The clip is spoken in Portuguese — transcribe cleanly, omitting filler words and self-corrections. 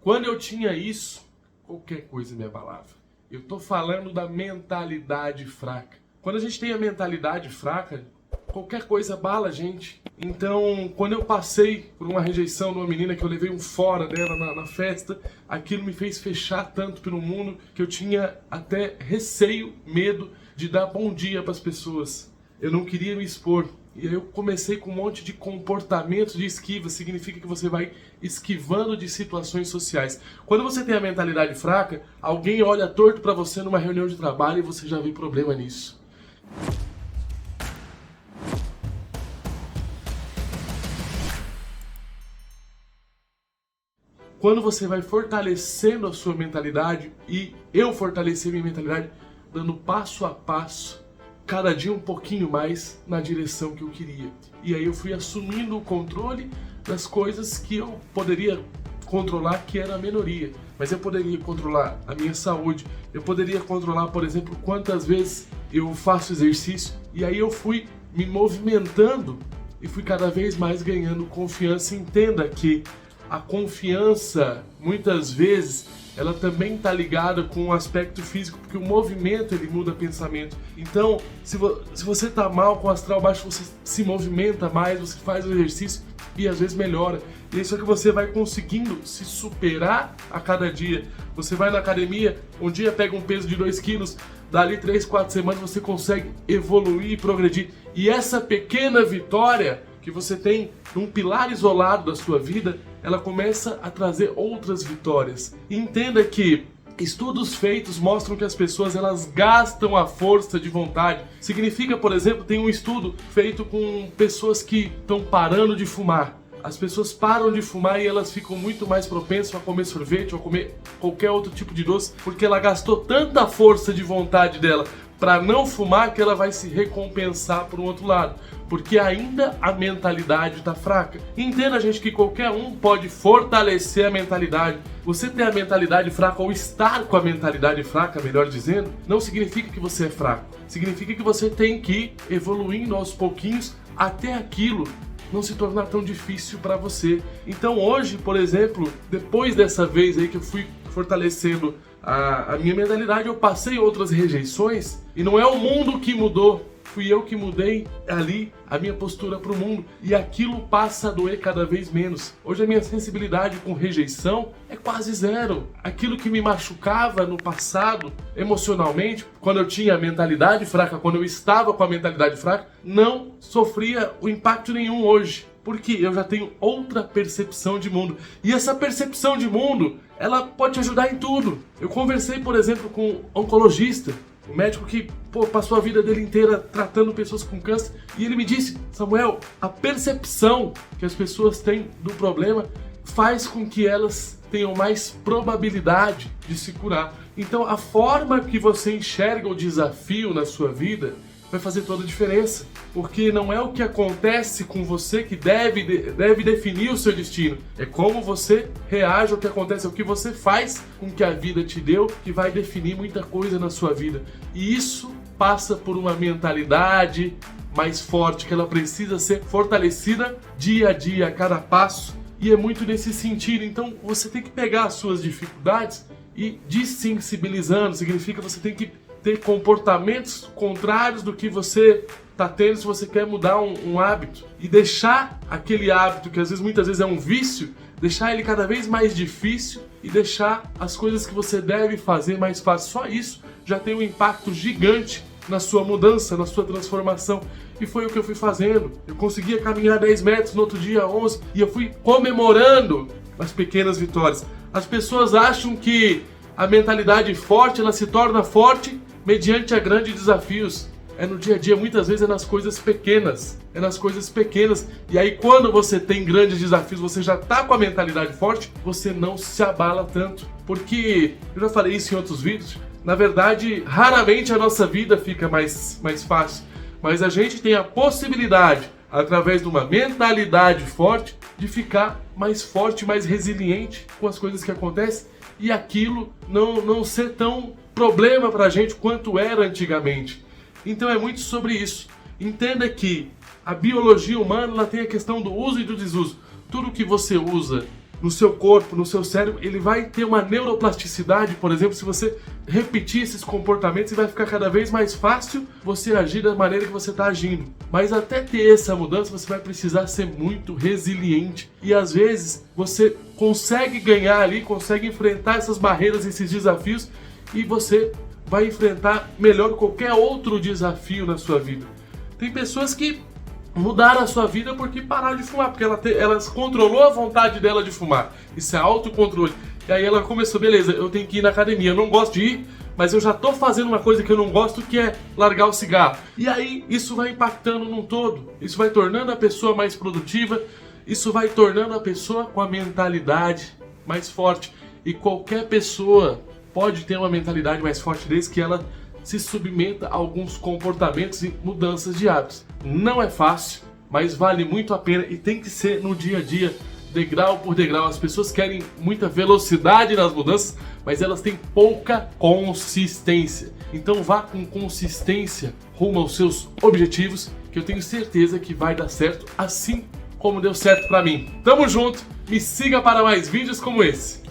Quando eu tinha isso, qualquer coisa me abalava. Eu tô falando da mentalidade fraca. Quando a gente tem a mentalidade fraca, qualquer coisa abala a gente. Então, quando eu passei por uma rejeição de uma menina que eu levei um fora dela na festa, aquilo me fez fechar tanto pelo mundo que eu tinha até receio, medo de dar bom dia para as pessoas. Eu não queria me expor. E aí eu comecei com um monte de comportamento de esquiva. Significa que você vai esquivando de situações sociais. Quando você tem a mentalidade fraca, alguém olha torto para você numa reunião de trabalho e você já vê problema nisso. Quando você vai fortalecendo a sua mentalidade, e eu fortaleci minha mentalidade, dando passo a passo, cada dia um pouquinho mais na direção que eu queria. E aí eu fui assumindo o controle das coisas que eu poderia controlar, que era a minoria. Mas eu poderia controlar a minha saúde, eu poderia controlar, por exemplo, quantas vezes eu faço exercício. E aí eu fui me movimentando e fui cada vez mais ganhando confiança. Entenda que a confiança, muitas vezes, ela também está ligada com o aspecto físico, porque o movimento ele muda o pensamento. Então, se você está mal, com o astral baixo, você se movimenta mais, você faz o exercício e às vezes melhora. E é isso que você vai conseguindo se superar a cada dia. Você vai na academia, um dia pega um peso de 2 quilos, dali 3, 4 semanas você consegue evoluir e progredir. E essa pequena vitória que você tem num pilar isolado da sua vida, ela começa a trazer outras vitórias. E entenda que estudos feitos mostram que as pessoas elas gastam a força de vontade. Significa, por exemplo, tem um estudo feito com pessoas que estão parando de fumar. As pessoas param de fumar e elas ficam muito mais propensas a comer sorvete ou a comer qualquer outro tipo de doce, porque ela gastou tanta força de vontade dela para não fumar que ela vai se recompensar por um outro lado, porque ainda a mentalidade está fraca. Entenda, gente, que qualquer um pode fortalecer a mentalidade. Você ter a mentalidade fraca ou estar com a mentalidade fraca, melhor dizendo, não significa que você é fraco. Significa que você tem que ir evoluindo aos pouquinhos até aquilo não se tornar tão difícil para você. Então hoje, por exemplo, depois dessa vez aí que eu fui fortalecendo a minha mentalidade, eu passei outras rejeições e não é o mundo que mudou, fui eu que mudei ali a minha postura para o mundo e aquilo passa a doer cada vez menos. Hoje a minha sensibilidade com rejeição é quase zero. Aquilo que me machucava no passado, emocionalmente, quando eu tinha a mentalidade fraca, quando eu estava com a mentalidade fraca, não sofria o impacto nenhum hoje. Porque eu já tenho outra percepção de mundo. E essa percepção de mundo, ela pode te ajudar em tudo. Eu conversei, por exemplo, com um oncologista, um médico que passou a vida dele inteira tratando pessoas com câncer. E ele me disse, Samuel, a percepção que as pessoas têm do problema faz com que elas tenham mais probabilidade de se curar. Então a forma que você enxerga o desafio na sua vida vai fazer toda a diferença, porque não é o que acontece com você que deve definir o seu destino, é como você reage ao que acontece, é o que você faz com que a vida te deu que vai definir muita coisa na sua vida. E isso passa por uma mentalidade mais forte, que ela precisa ser fortalecida dia a dia, a cada passo, e é muito nesse sentido. Então você tem que pegar as suas dificuldades e desensibilizando, significa que você tem que ter comportamentos contrários do que você está tendo se você quer mudar um hábito. E deixar aquele hábito, que às vezes, muitas vezes é um vício, deixar ele cada vez mais difícil e deixar as coisas que você deve fazer mais fácil. Só isso já tem um impacto gigante na sua mudança, na sua transformação. E foi o que eu fui fazendo. Eu conseguia caminhar 10 metros, no outro dia 11, e eu fui comemorando as pequenas vitórias. As pessoas acham que a mentalidade forte, ela se torna forte mediante a grandes desafios. É no dia a dia, muitas vezes é nas coisas pequenas. É nas coisas pequenas. E aí quando você tem grandes desafios, você já está com a mentalidade forte, você não se abala tanto. Porque, eu já falei isso em outros vídeos, na verdade, raramente a nossa vida fica mais fácil. Mas a gente tem a possibilidade, através de uma mentalidade forte, de ficar mais forte, mais resiliente com as coisas que acontecem. E aquilo não ser tão problema pra gente quanto era antigamente. Então é muito sobre isso. Entenda que a biologia humana ela tem a questão do uso e do desuso. Tudo que você usa no seu corpo, no seu cérebro, ele vai ter uma neuroplasticidade, por exemplo, se você repetir esses comportamentos, vai ficar cada vez mais fácil você agir da maneira que você está agindo. Mas até ter essa mudança, você vai precisar ser muito resiliente. E às vezes, você consegue ganhar ali, consegue enfrentar essas barreiras, esses desafios, e você vai enfrentar melhor qualquer outro desafio na sua vida. Tem pessoas que mudaram a sua vida porque pararam de fumar, porque ela controlou a vontade dela de fumar. Isso é autocontrole. E aí ela começou, beleza, eu tenho que ir na academia, eu não gosto de ir, mas eu já tô fazendo uma coisa que eu não gosto, que é largar o cigarro. E aí isso vai impactando num todo, isso vai tornando a pessoa mais produtiva, isso vai tornando a pessoa com a mentalidade mais forte. E qualquer pessoa pode ter uma mentalidade mais forte desde que ela se submeta a alguns comportamentos e mudanças de hábitos. Não é fácil, mas vale muito a pena e tem que ser no dia a dia, degrau por degrau. As pessoas querem muita velocidade nas mudanças, mas elas têm pouca consistência. Então vá com consistência rumo aos seus objetivos, que eu tenho certeza que vai dar certo, assim como deu certo para mim. Tamo junto, me siga para mais vídeos como esse.